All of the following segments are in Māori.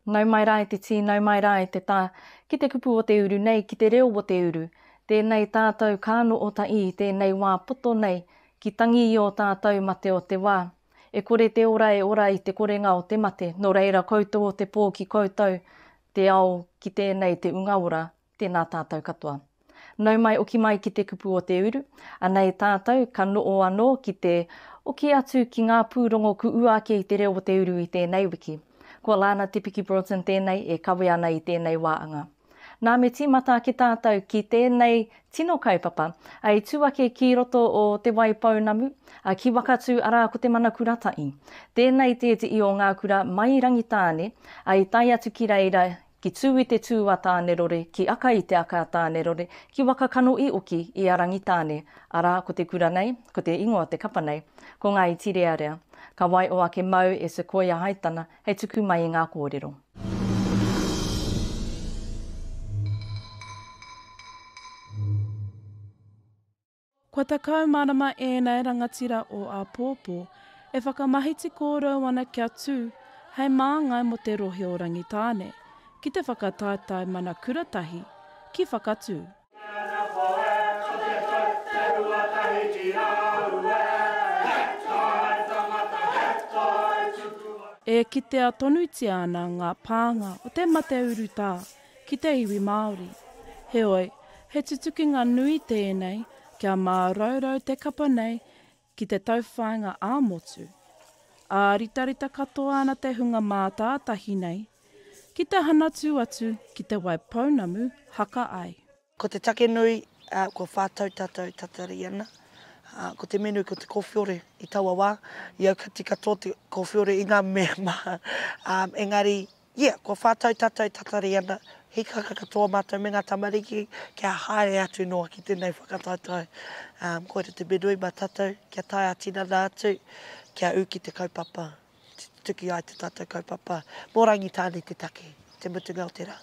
Nau mai rā e te tī, nau mai rā e te tā. Ki te kupu o te uru nei, ki te reo o te uru. Tēnei tātou kāno o ta i, tēnei wā poto nei, ki tangi i o tātou mate o te wā. E kore te ora e ora i te korenga o te mate, no reira koutou o te pō ki koutou, te ao ki tēnei te unga ora, tēnā tātou katoa. Nau mai oki mai ki te kupu o te uru, anei tātou ka noo anō ki te oki atu ki ngā pūrongo ku uake i te reo o te uru i tēnei wiki. Ko Alana Broughton tēnei e kawe ana i tēnei wāhanga. Nā me tīmata ki tātou ki tēnei tino kaupapa, ai tuake ki roto o te waipau namu, ki wakatu arā ko te Mana Kuratahi. Tēnei te i o ngā kura mai Rangitāne, ai tai atu ki reira, ki tū i te tūa tāne rore, ki aka i te aka tāne rore, ki waka kano i oki i a Rangitāne. Arā ko te kura nei, ko te ingoa te kapa nei, ko ngā i REAREA. Ka wai o ake mau e se koia haitana, hei tuku mai i ngā kōrero. Kua takau marama ēnei rangatira o a pōpō, e whakamahiti kōrero ana kia tū, hei māngai mo te rohe o Rangitāne, ki te whakataetai Mana Kuratahi, ki whakatū. E kitea tonuti ana ngā pānga o te mate uru tā, ki te iwi Māori. Heoi, he tutukinga nui tēnei, kia māraurau te kapa nei, ki te tauwhāinga āmotu. A ritarita katoa ana te hunga mātātahi nei, ki te hanatu atu, ki te waipaunamu, haka ai. Ko te take nui, ko whātau tātou tatari ana. Ko te menu, ko te kōwhiore i taua wā, i au kati katoa te kōwhiore i ngā mea maha. Engari, ko whātau tātou tatari ana, hika katoa mātou me ngā tamariki, kia haere atu noa ki tēnei whakatautai. Koera te bedui mā tātou, kia tai atina nā atu, kia u ki te kaupapa, tuki ai te tātou kaupapa. Mō Rangitāne te take, te mutunga o te rā.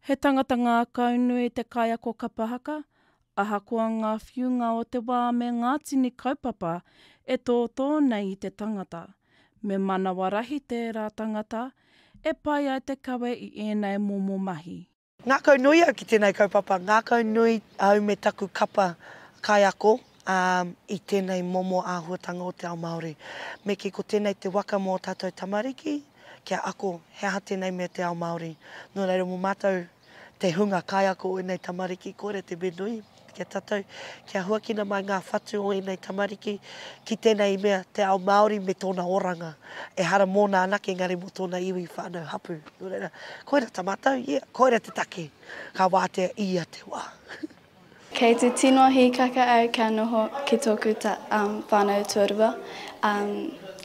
He tangata ngā kaunui te kaya ko kapa haka, ahakoa ngā whiunga o te wā me ngā tini kaupapa e tōtō nei i te tangata. Me manawarahi tērā tangata, e pai ai te kawe i ēnei momo mahi. Ngā kaunui au ki tēnei kaupapa, ngā kaunui au me taku kapa kai ako i tēnei momo āhuatanga o te ao Māori. Me ki ko tēnei te waka mō tātou tamariki, kia ako hea tēnei me te ao Māori. Nō reira mō mātou te hunga kai ako o nei tamariki, kore te benui. Kia tātou, kia huakina mai ngā whatu o nei tamariki, ki tēnei mea te ao Māori me tōna oranga. E hara mōna anake ngari mo tōna iwi whānau hapu. Koera tamatau, koera te take, ka wātea ia te wā. Kei te tino hi kaka au kia noho ki tōku whānau tuarua,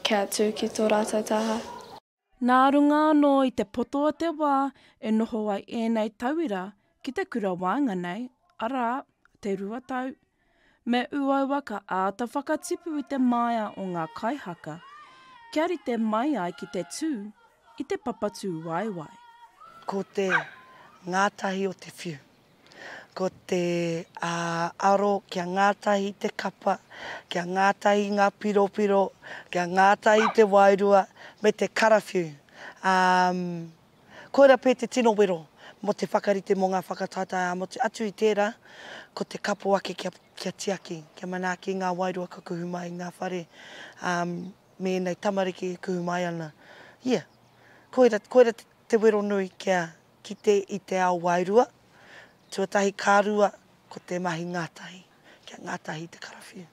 kia tū ki tō rātou taha. Nā runga anō i te poto o te wā, e noho ai ēnei tauira ki te kura wānga nei, arā, te rua tau. Me uaua ka āta whakatipu i te maia o ngā kaihaka. Kia rite mai ai ki te tū, i te papatū waiwai. Ko te ngātahi o te whiu. Ko te aro kia ngātahi te kapa, kia ngātahi ngā piropiro, kia ngātahi te wairua, me te karawhiu. Koera pē te tino wero, mo te whakarite mō ngā whakataitai atu i tērā, ko te kapo ake kia tiaki, kia manaaki ngā wairua ka kuhu mai, ngā whare, me nei tamariki kuhu mai ana. Koera te wero nui kia kite i te ao wairua, tuatahi kārua ko te mahi ngātahi, kia ngātahi te karawhiu.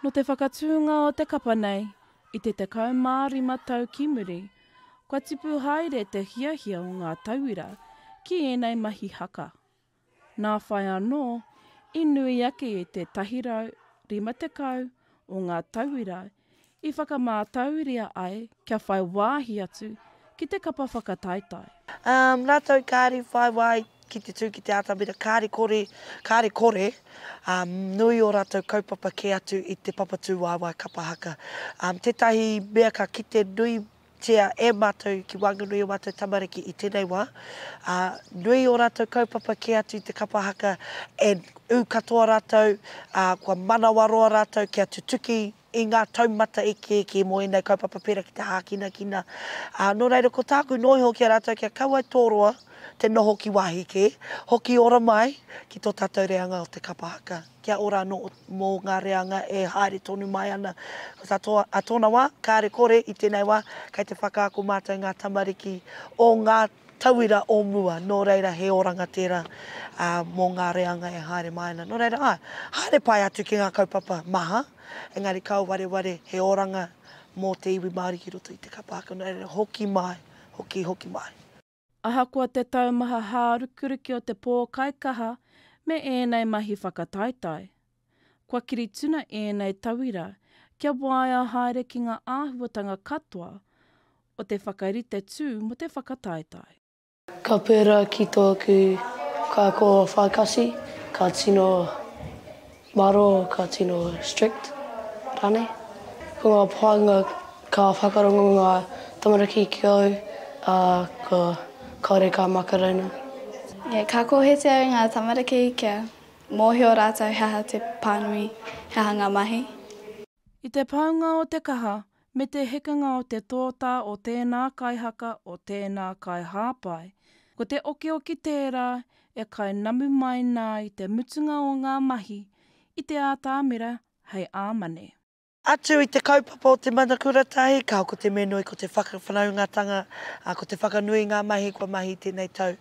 No te whakatūnga o te kapa nei, i te tekau mārima tau ki muri, kua tipu haere te hiahia o ngā tauira ki ēnei mahi haka. Nā whai anō, i nui ake i te tahirau, 50 o ngā tauira, i whakamātauria ai kia whai wāhi atu ki te kapa whakataitai. Rātou kāri whai wai ki te tū ki te atamira, kāri kore, nui o rātou kaupapa ke atu i te papatū waiwai kapa haka. Tētahi mea ka kite nui tia e mātou ki wanganui o mātou tamariki i tēnei wā. Nui o rātou kaupapa ke atu i te kapa haka, e u katoa rātou, kua manawaroa rātou kia tutuki i ngā taumata eke mo enei kaupapa pera ki te hākina kina. Nō reira, ko tāku noi hoki a rātou kia kaua tōroa te noho ki wāhike, hoki ora mai ki tō tātou reanga o te kapa haka. Kia ora no mō ngā reanga e haere tonu mai ana. A tōna wā, kāre kore i tēnei wā, kei te whakaako mātou ngā tamariki o ngā tauira o mua. Nō reira, he oranga tērā mō ngā reanga e haere mai ana. Nō reira, haere pai atu ki ngā kaupapa maha, engari kau ware he oranga mō te iwi Māori ki roto i te kapa haka. Nō reira, hoki mai, hoki mai. Ahakoa te taumaha hārukuruki o te pōkaikaha me ēnei mahi whakataitai. Kua kiri tuna ēnei tauira kia waia haere ki ngā āhuatanga katoa o te whakarite tū mo te whakataitai. Ka pērā ki tōku ka ko whakasi, ka tino maro, ka tino strict, rāne. Ko ngā whānga ka whakarongo ngā tamariki ki au, ko kaore ka makarona. Ka kohete au ngā tamariki kia mōhio rātou haha te whānui, haha ngā mahi. I te paunga o te kaha, me te hekanga o te tōta o tēnā kai haka o tēnā kai hāpai. Ko te oki tērā e kai namu mai nā i te mutunga o ngā mahi i te ātāmera hei āmane. Atu i te kaupapa o te Mana Kuratahi, ka ko te menoi, ko te whakawhanaungatanga, ko te whakanui ngā mahi, kua mahi tēnei tau.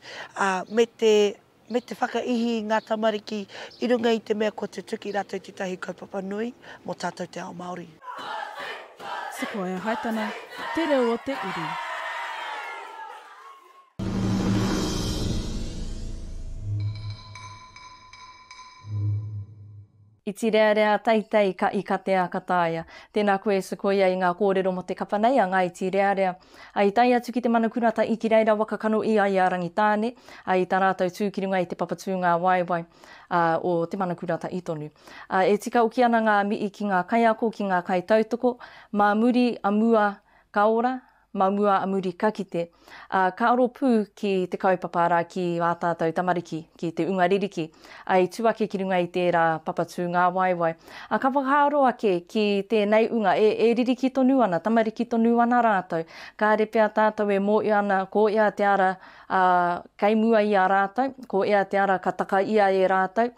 Me te whakaihi ngā tamariki, i runga i te mea ko te tuki rātou te tahi kaupapa nui, mō tātou te ao Māori. Sekoia haitana, te reo o te uru. I ti REAREA taitei ka i katea kataia. Tēnā koe sekoia i ngā kōrero mo te kapa nei, a ngā i ti REAREA. I tai atu ki te Mana Kuratahi ki reira waka kano i ai a Rangitāne, i tā rātou tūkiringa i te papatūngā waiwai o te Mana Kuratahi tonu. E tika uki ana ngā mii ki ngā kaiako, ki ngā kai tautoko, mā muri amua kaora, mā mua amuri kakite. Ka aro pū ki te kaupapara ki wā tātou tamariki, ki te unga ririki, ai tuake ki runga i tērā papatū ngā waiwai. Ka whakaaro ake ki tēnei unga, e ririki tonu ana, tamariki tonu ana rātou. Ka repea tātou e mōi ana, ko ea te ara kaimua i a rātou, ko ea te ara kataka ia e rātou.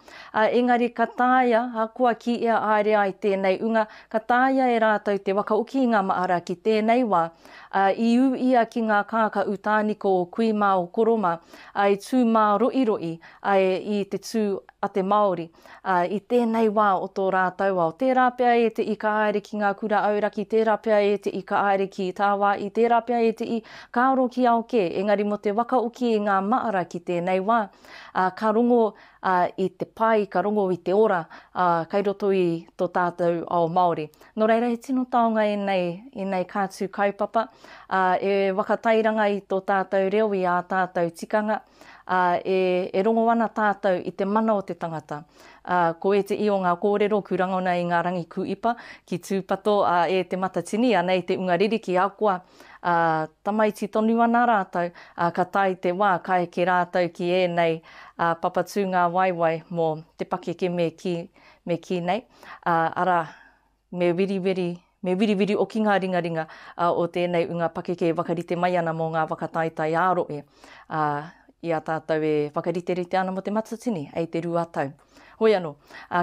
Engari ka tāia, kua ki ea aerea i tēnei unga, ka tāia e rātou te waka uki ngā maara ki tēnei wā, i u ia ki ngā kāka utāniko o kui mā o koroma, i tū mā roi, i te tū a te Māori. I tēnei wā o tō rātou wā. Tērā pia e te i ka aere ki ngā kura auraki, tērā pia e te i ka aere ki tā wā, i tērā pia e te i ka aro ki aoke. Engari mo te waka uki i ngā maara ki tēnei wā. Ka rongo i te pai, ka rongo i te ora, kai roto i tō tātou ao Māori. Nō reira, he tino taonga i nei kātū kaupapa, e wakatairanga i tō tātou reo i a tātou tikanga, e rongo ana tātou i te mana o te tangata. Ko e te i o ngā kōrero kurangona i ngā rangi kuipa, ki tūpato e te matatini, anei te unga ririki akoa, tamaiti tonu ana rātou, ka tai te wā, kai ki rātou ki ēnei papatū ngā waiwai mō te pakeke me ki nei. Ara, me wiri o ki ngā ringaringa o tēnei unga pakeke wakarite mai ana mō ngā wakataitai āroe. I a tātou e whakariterite ana mo te matatini, ei te ruatau. Hoi anō,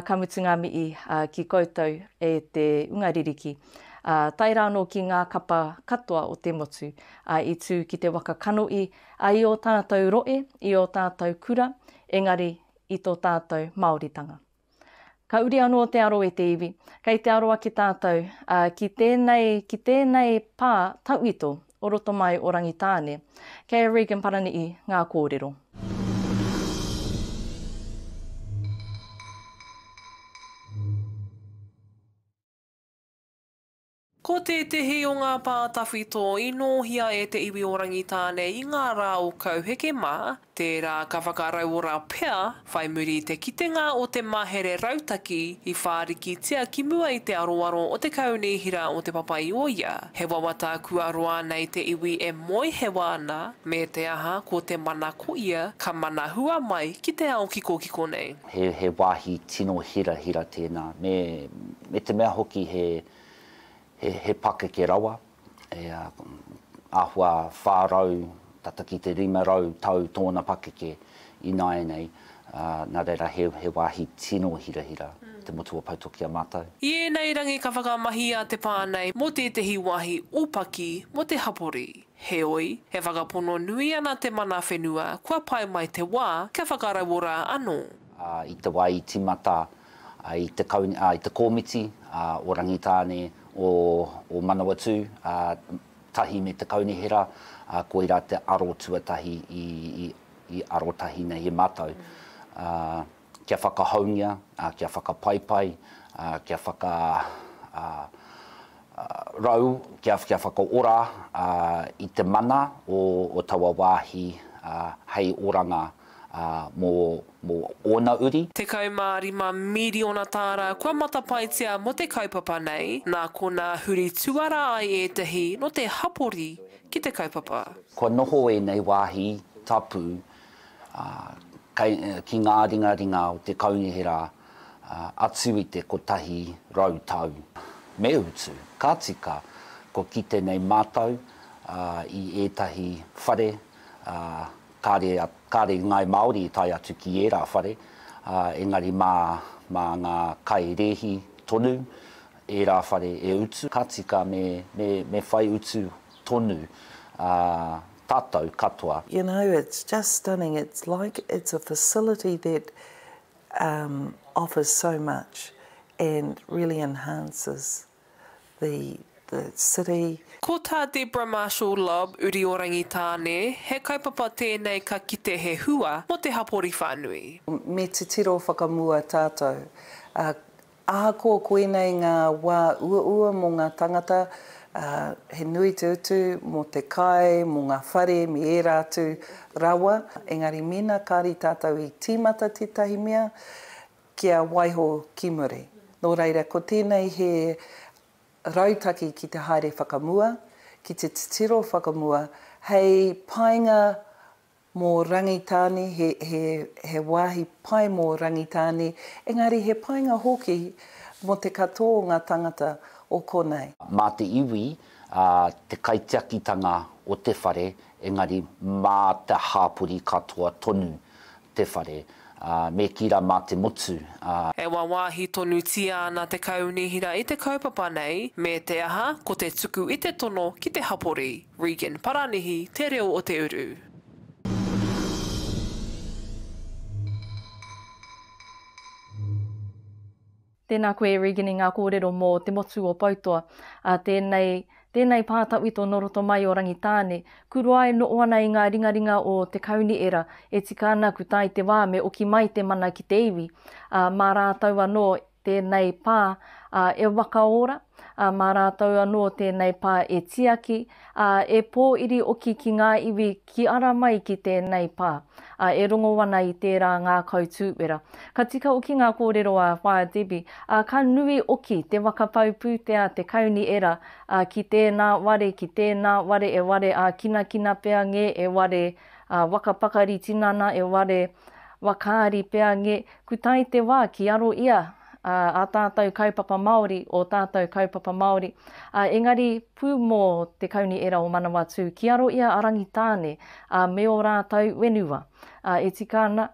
ka mutu ngā mii ki koutou e te unga ririki. Tai rāno ki ngā kapa katoa o te motu, i tū ki te waka kanoi, i o tātou rohe, i o tātou kura, engari i tō tātou Māoritanga. Ka uri anō te aro e te iwi, kei te aroa ki tātou, ki tēnei pā tauito, o roto mai o Rangitāne. Kei Regan Parani'i, ngā kōrero. Ko te tehe o ngā pātawhito i nōhia e te iwi o Rangitāne i ngā rā o kauheke mā, tērā ka whakarau ora pea, whai muri te kitenga o te mahere rautaki i whārikitia ki mua i te aroaro o te kaunihira o te papai o ia. He wawata kua roa nei te iwi e moi he wana, me te aha ko te mana ko ia, ka mana hua mai ki te ao kiko nei. He wāhi tino hira tēnā, me me te mea hoki he pakeke rawa, āhua whārau, tata ki te 5 tau tōna pakeke I Anei, nā reira he wāhi tino hira, te motua pautoki a mātou. I ēnei rangi ka whakamahi a te pānei, mō tētahi wāhi upaki, mō te hapori. Heoi, he whakapono nui ana te mana whenua, kua pai mai te wā, kia whakarawora anō. I te wā I timata, I te kōmiti, o Rangitāne, o Mana Kuratahi, tahi me te kaunihera, koira te aro tuatahi I arotahi nei he mātou. Kia whakahaungia, kia whakapaipai, kia rau, kia whakaora I te mana o taua wāhi hei oranga mō ōna uri. Te kaumārima miriona tāra, kua matapaitia mo te kaupapa nei, nā kona huri tuara ai ētahi no te hapori ki te kaupapa. Kua noho nei wāhi tapu, ki ngā ringa o te kaunihera atu I te kotahi rautau. Me utu, ka tika, ko kite nei mātou I ētahi whare, kāre ngai Māori I tai atu ki ērā whare, engari mā ngā kai rehi tonu, ērā whare utu, ka tika me whai utu tonu, tātou katoa. You know, it's just stunning. It's like it's a facility that offers so much and really enhances the city. Ko tā Deborah Marshall Lobb, uri o Rangitāne, he kaupapa tēnei ka kite he hua mo te hapori whānui. Me te tiro whakamua tātou. Ahako koenei ngā wā ua mō ngā tangata, he nui te utu mō te kai, mō ngā whare, me e rātu rawa. Engari mena kāri tātou I tīmata tētahi mea, kia waiho ki muri. Nō reira, ko tēnei he rautaki ki te haere whakamua, ki te tiro whakamua, hei painga mō Rangitāne, he wāhi pai mō Rangitāne, engari he painga hoki mō te katoa o ngā tangata o konei. Mā te iwi, te kaitiakitanga o te whare, engari mā te hāpuri katoa tonu te whare, me kira mā te motu. E wāhi tonu tia ana te kaunihira I te kaupapa nei, me te aha, ko te tuku I te tono ki te hapori. Regan Paranihi, te reo o Te Uru. Tēnā koe Regan I ngā kōrero mō te motu o Pautoa. Tēnei pātawito no roto mai o Rangitāne. Kuru ai no ana I ngā ringaringa o te kauni era e tika ana ku tai te wā me oki mai te mana ki te iwi. Mā rātau anō tēnei pā e waka ora, mā rātau anō tēnei pā e tiaki, e pōiri oki ki ngā iwi ki ara mai ki tēnei pā. E rongo wana I tērā ngā kautūwera. Ka tika oki ngā kōrero a whaia Debbie, ka nui oki te whakapau pūtea te kauni era ki tēnā ware e ware kina pea nge, e ware wakapakari tinana, e ware wakaari pea nge, ku tai te wā ki aro ia. A tātou kaupapa Māori o tātou kaupapa Māori. Engari pū mō te kauni era o Manawatu, ki aro ia a Rangitāne, me o rātou wenua. E tika ana,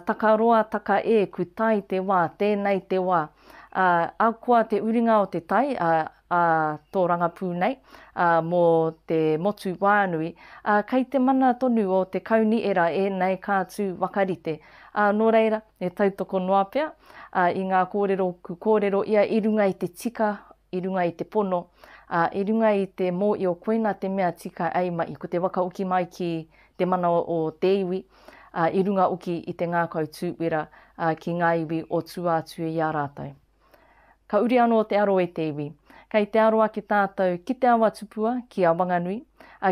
takaroa taka e ku tai te wā, tēnei te wā. Aukua te uringa o te tai, tō rangapū nei, mō te motu whānui, kei te mana tonu o te kauni era e nei kātū wakarite. Nō reira, e tautoko noa pea, I ngā kōrero ia I runga I te tika, I runga I te pono, I runga I te mō I o koina te mea tika ei mai, ko te waka uki mai ki te mana o te iwi, I runga uki I te ngā kautūwera ki ngā iwi o tuātua I a rātou. Ka uri anō te aro e te iwi, kei te aroa ki tātou ki te awa tupua ki a wanganui,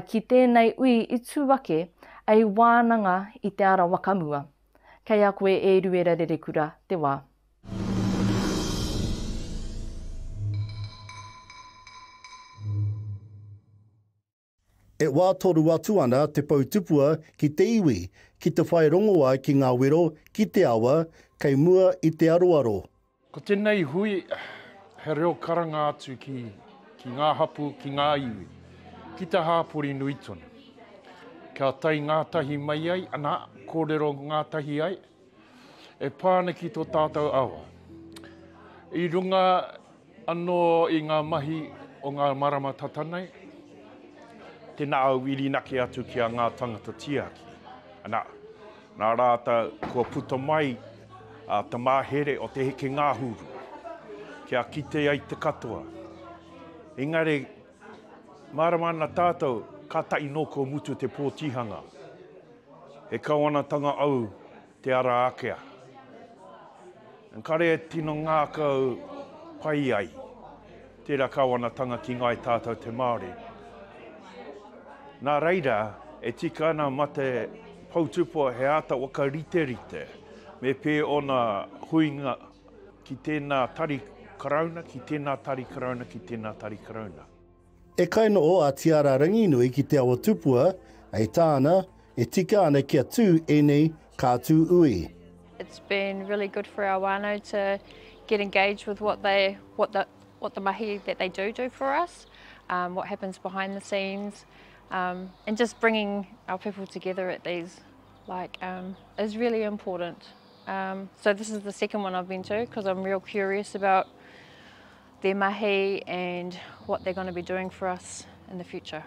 ki tēnei ui I tūwake ei wānanga I te ara wakamua. Kei a koe e ruera rerekura te wā. E wā toru atu ana te pautupua ki te iwi, ki te whai rongoa ki ngā wero, ki te awa, kei mua I te aroaro. Ko tēnei hui, he reo karanga atu ki ngā hapu, ki ngā iwi, ki te hāpori nui tonu. Kia tai ngātahi mai ai, ana kōrero ngātahi ai, e pāna ki tō tātou awa. I runga anō i ngā mahi o ngā marama tatanei, tēnā au wirinaki atu ki a ngā tangata tiaki. Ana, nā rāta kua puta mai te māhere o te heke ngā huru. Kia kite ai te katoa. Engari, marama ana tātou, ka tai no ko mutu te pōtihanga. He kawanatanga au te ara akea. Kare tino ngā kau pai ai, tērā kawanatanga ki ngai tātou te Māori. Nā reira, e tika ana ma te pautupua he ata waka rite, me pē ona huinga ki tēnā tari karauna, ki tēnā tari karauna, ki tēnā tari karauna. E kaino o a te rārangi nui ki te awa tupua, ei tāna, e tika ana kia tū enei kā tū ui. It's been really good for our whānau to get engaged with what the mahi that they do for us, what happens behind the scenes, and just bringing our people together at these is really important. So this is the second one I've been to because I'm real curious about their mahi and what they're going to be doing for us in the future.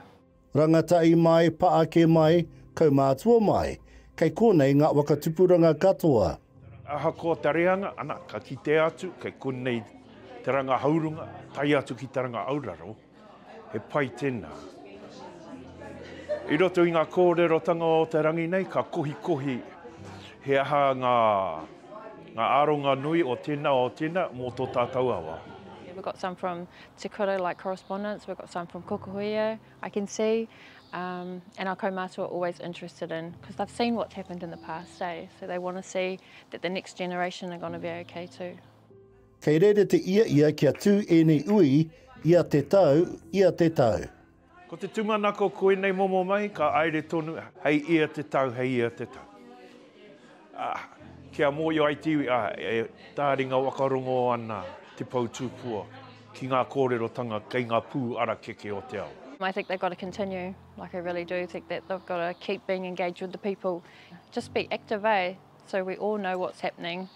Rangatai mai, paake mai, kaumātua mai. Kei kōnei ngā wakatupuranga katoa. Aha ko te reanga, ana, ka kite atu, kei kōnei te ranga haurunga, tai atu ki te ranga auraro, he pai tēnā. I roto i ngā kōrero tanga o te rangi nei, ka kohi, he aha ngā aronga nui o tēnā mō tō tātou awa. We've got some from Te Uru, like correspondence, we've got some from Kokohuia, I can see. And our kaumātua are always interested in, because they've seen what's happened in the past, so they want to see that the next generation are going to be okay too. Kei rere te ia kia tū enei ui, ia te tau. Ko te tūmanako koe nei momo mai, ka aere tonu, hei ia te tau. Kia mōio ai tiwi, e tāringa wakarongo ana te pautūpua ki ngā kōrerotanga kei ngā pū ara keke o te ao. I think they've got to continue, I really do think that they've got to keep being engaged with the people. Just be active, so we all know what's happening.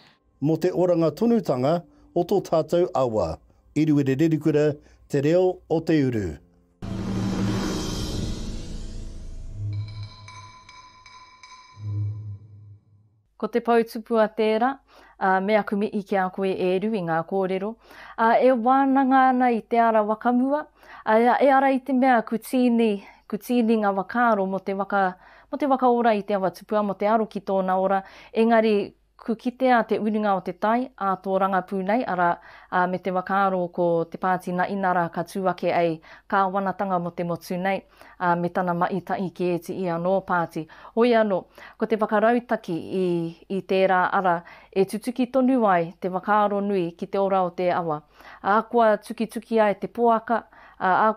Mō te oranga tonutanga o tō tātou awa, iruere ririkura te reo o Te Uru. Ko te pautupua tērā, mea kumi i ki a koe e ru i ngā kōrero. E wānanga ana i te ara wakamua, e ara i te mea kutini ngā wakaro mo te waka ora i te awa tupua, mo te aro ki tōna ora. Engari, ku kitea te uringa o te tai, a tō rangapū nei, ara me te wakaro ko te pāti na inara ka tūake ai ka wanatanga mo te motu nei, me tana maitai ki e te i anō pāti. Hoi anō, ko te whakarautaki i tērā ara, e tutuki tonu ai te wakaro nui ki te ora o te awa. Kua tuki ai te poaka,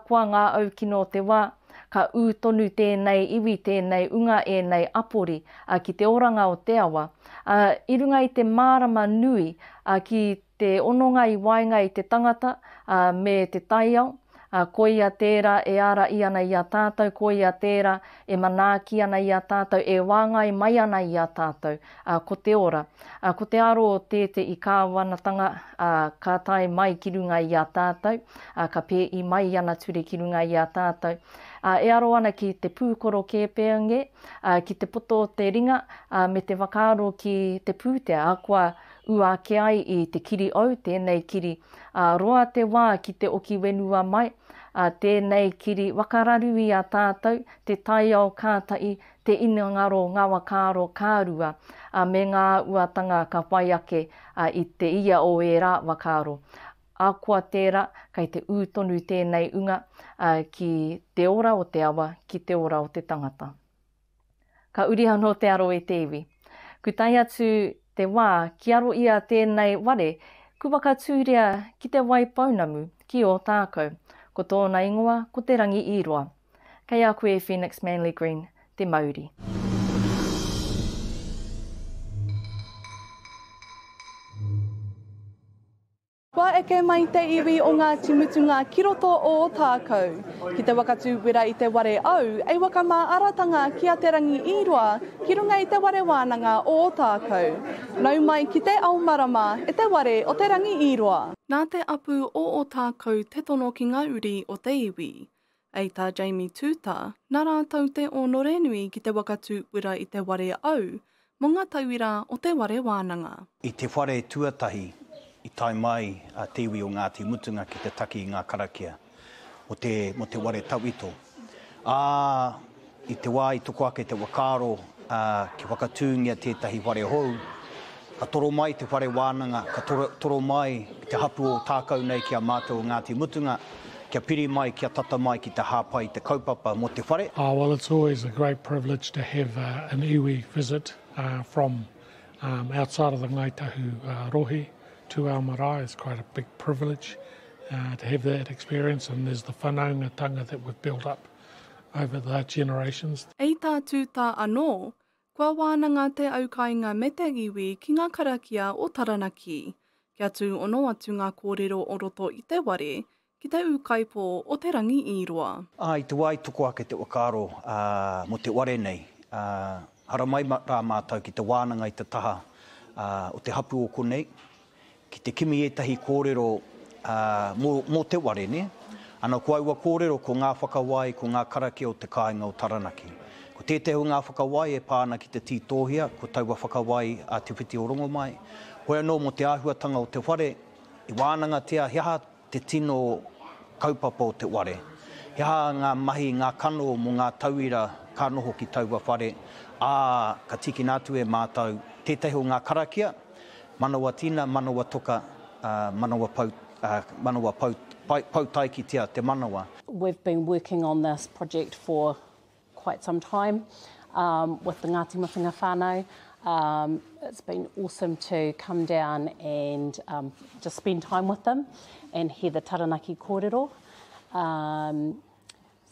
kua ngā au kino te wā, ka tonu tēnei, iwi tēnei, unga e nei apori ki te oranga o te awa. I runga i te mārama nui ki te ononga i wainga i te tangata me te taiao. Ko ia tērā e ara i ana i a tātou, ko ia tērā e manaaki ana i a tātou, e wāngai mai ana i a tātou, ko te ora. Ko te aro o tēte i kā wanatanga, ka tai mai ki runga i a tātou, ka pē i mai ana ture ki runga i a tātou. E aro ana ki te pūkoro kēpeange, ki te poto o te ringa, me te wakaaro ki te pūtea, kua ua ke ai i te kiri au, tēnei kiri roa te wā ki te oki wenua mai, tēnei kiri wakararu i a tātou, te tai au kātai, te inangaro ngā wakaro kārua, me ngā āhuatanga ka whai ake i te ia o e rā wakaro. Kua tērā, kei te tonu tēnei unga ki te ora o te awa, ki te ora o te tangata. Ka uri anō te aro e te iwi. Ku tai atu te wā, ki aro ia tēnei ware, ku waka tūrea ki te wai paunamu, ki o tākou. Ko tōna ingoa, ko te rangi i roa. Kei a koe Phoenix Manly Green, te Mauri. What eke mai te iwi o ngā timutunga ki roto o tākou. Ki te waka tūwira i te ware au, ei waka mā aratanga ki a te rangi i roa, ki runga i te ware wānanga o tākou. Nau mai ki te au marama e te ware o te rangi i roa. Nā te apu o tākou te tono ki ngā uri o te iwi. Ei tā Jamie Tūta, nā rātou te o Norenui ki te waka tūwira i te ware au, mō ngā tauira o te ware wānanga. I te whare tuatahi, i tai mai a te iwi o ngā timutunga ki te taki i ngā karakia, mo te ware tauito. I te wā i toko ake te wakaro, ki whakatūngia tētahi ware hou, ka toro mai te ware wānanga, ka toro mai te hapu o tākau nei ki a mātou o ngā timutunga, kia piri mai, kia tata mai ki te hāpai, te kaupapa mo te whare. Well, it's always a great privilege to have an iwi visit from outside of the Ngaitahu rohe to our marae. It's quite a big privilege to have that experience, and there's the whanaungatanga that we've built up over the generations. Ei tā tūta anō, kua wānanga te aukainga me te iwi ki ngā karakia o Taranaki, kia tū ono atu ngā kōrero o roto i te ware, ki te ukaipo o te rangi i roa. I te wai toko ake te wakaro mo te ware nei. Hara mai rā mātou ki te wānanga i te taha o te hapu o konei, ki te kimi etahi kōrero mō te ware ne. Ana ko aua kōrero ko ngā whakawai, ko ngā karaki o te kāinga o Taranaki. Ko tētehu ngā whakawai e pāna ki te tītohia, ko taua whakawai a te whiti o rongo mai. Hoi anō mo te āhuatanga o te whare, i wānanga tea hiaha te tino kaupapa o te ware. Hiaha ngā mahi, ngā kano mo ngā tauira ka noho ki taua whare. Ka tiki nātu e mātou tētahi o ngā karakia, manawa tina, manawa toka, manawa pautai ki tia te manawa. We've been working on this project for quite some time with the Ngāti Mawhinga whānau. It's been awesome to come down and just spend time with them and hear the Taranaki kōrero.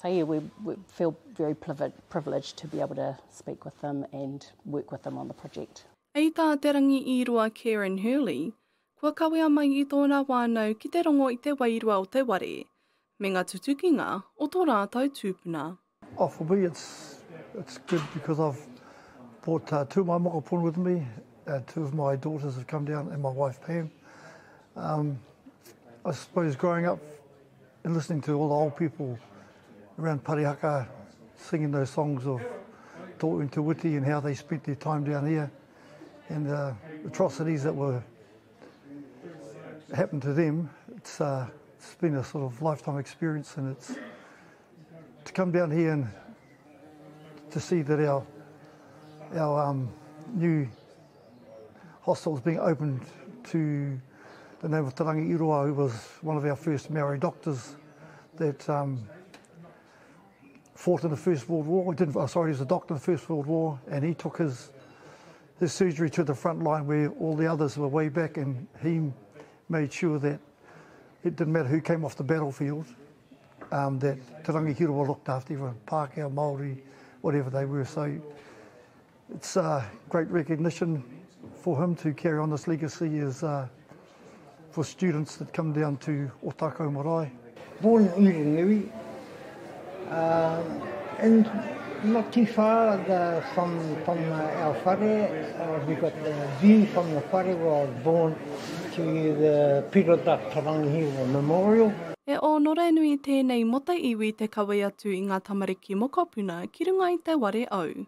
So yeah, we feel very privileged to be able to speak with them and work with them on the project. Ei tā te rangi i roa Karen Hurley, kua kawea mai i tōna wānau ki te rongo i te wairua o te ware, me ngā tutukinga o tō rātou tūpuna. For me, it's good because I've brought two of my mokopuna with me, two of my daughters have come down, and my wife Pam. I suppose growing up and listening to all the old people around Parihaka singing those songs of Tō Untu Witi and how they spent their time down here and the atrocities that were happened to them, it's been a sort of lifetime experience, and it's to come down here and to see that our new hostel is being opened to the name of Te Rangi I Roa, who was one of our first Maori doctors that fought in the First World War. He was a doctor in the First World War, and he took his surgery to the front line where all the others were way back, and he made sure that it didn't matter who came off the battlefield, that Te Rangi I Roa looked after everyone, Pākehā, Māori, whatever they were. So it's great recognition for him to carry on this legacy as for students that come down to o tākou marae. Born in Urinui, and not too far from our whare. We got the view from the whare where I was born to the Pirota Te Rangi I Roa Memorial. E o Norenui tēnei mota iwi te kawe atu i ngā tamariki mokopuna ki runga i te ware au.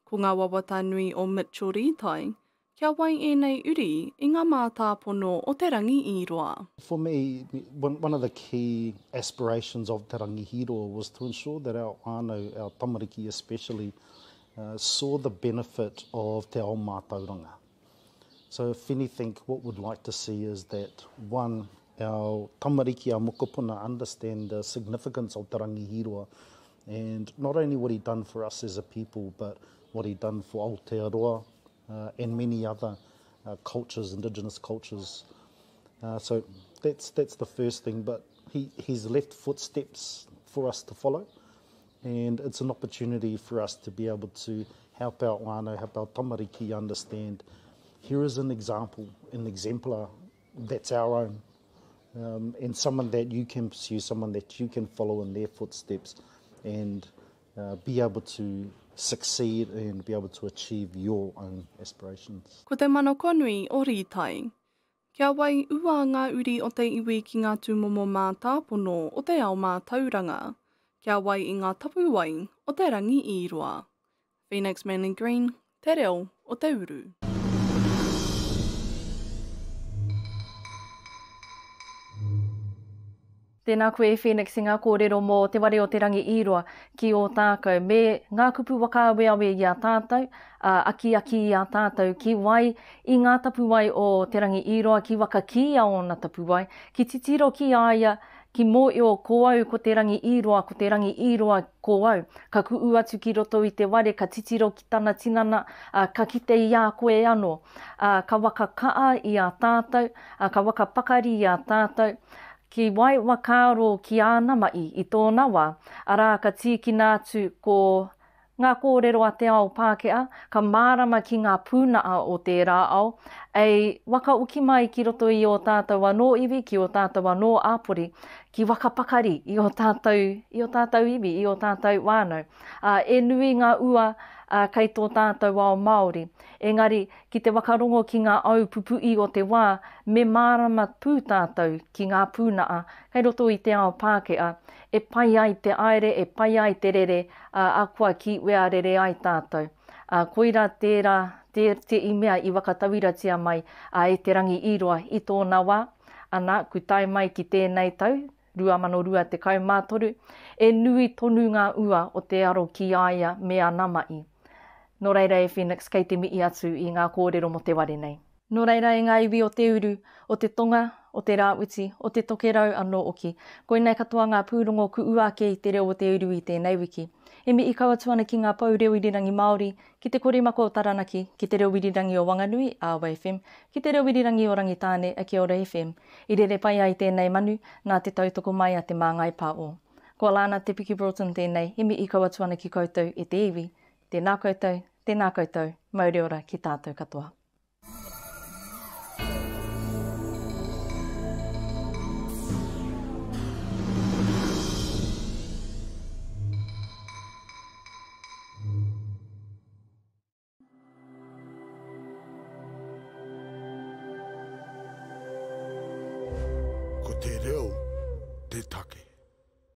Ko ngā wawata nui o Mitchell Rītai, kia wai e nei uri i ngā mātāpono o te rangi i roa. For me, one of the key aspirations of Te Rangi I Roa was to ensure that our whānau, our tamariki especially, saw the benefit of te ao mātauranga. So if anything, what we'd like to see is that, one, our tamariki, our mokopuna, understand the significance of Te Rangi I Roa, and not only what he done for us as a people, but what he done for Aotearoa and many other cultures, indigenous cultures. So that's the first thing, but he's left footsteps for us to follow, and it's an opportunity for us to be able to help our whānau, help our tamariki understand here is an example, an exemplar that's our own. and someone that you can pursue, someone that you can follow in their footsteps and be able to succeed and be able to achieve your own aspirations. Ko te mana konui o rītai. Kia wai ua ngā uri o te iwi ki ngā tūmomo mā tāpono o te ao mā tauranga. Kia wai i ngā tapu wai o te rangi i roa. Phoenix Manly Green, te reo o Te Uru. Tēnā koe Phoenix i ngā kōrero mō te ware o te rangi i roa ki o tākau. Me ngā kupu waka awe awe i a tātou, aki i a tātou, ki wai i ngā tapu wai o te rangi i roa, ki waka ki a o na tapu wai, ki titiro ki aia, ki mō i o kōau ko te rangi i roa, ko te rangi i roa kōau. Ka kuu atu ki roto i te ware, ka titiro ki tana tinana, ka kite i a koe anō. Ka waka kaa i a tātou, ka waka pakari i a tātou, ki wai wakaro ki āna mai i tōna wā, arā ka tīkina atu ko ngā kōrero a te ao Pākehā, ka mārama ki ngā pūnaa o te rā ao, ei waka uki mai ki roto i o tātou anō iwi, ki o tātou anō āpori, ki waka pakari i o tātou iwi, i o tātou wānau. E nui ngā ua kei tō tātou ao Māori. Engari, ki te wakarongo ki ngā au pupu i o te wā, me mārama pū tātou ki ngā pūnaa, kei roto i te ao Pākehā, e pai ai te aere, e pai ai te rere, a kua ki wea rere ai tātou. Koira tērā, te imea i wakatawiratia mai e te rangi i roa i tōna wā, ana ku tai mai ki tēnei tau, 2023, e nui tonu ngā ua o te aro ki aia me ana mai. Nō reira e Phoenix, kei te mii atu i ngā kōrero mo te ware nei. Nō reira e ngā iwi o te uru, o te tonga, o te rāwiti, o te tokerau anō oki. Koinei katoa ngā pūrongo ku uake i te reo o te uru i tēnei wiki. E mi i kaua tuana ki ngā pau reo irirangi Māori, ki te korimako o Taranaki, ki te reo irirangi o Whanganui, Awa FM, ki te reo irirangi o Rangitāne, a Kia Ora FM. I rere pai ai tēnei manu, nā te tautoko mai a te māngai pāo. Ko Alana Broughton tēnei, e mi i kaua tuana ki koutou e te iwi. Tēnā koutou, mauri ora ki tātou katoa.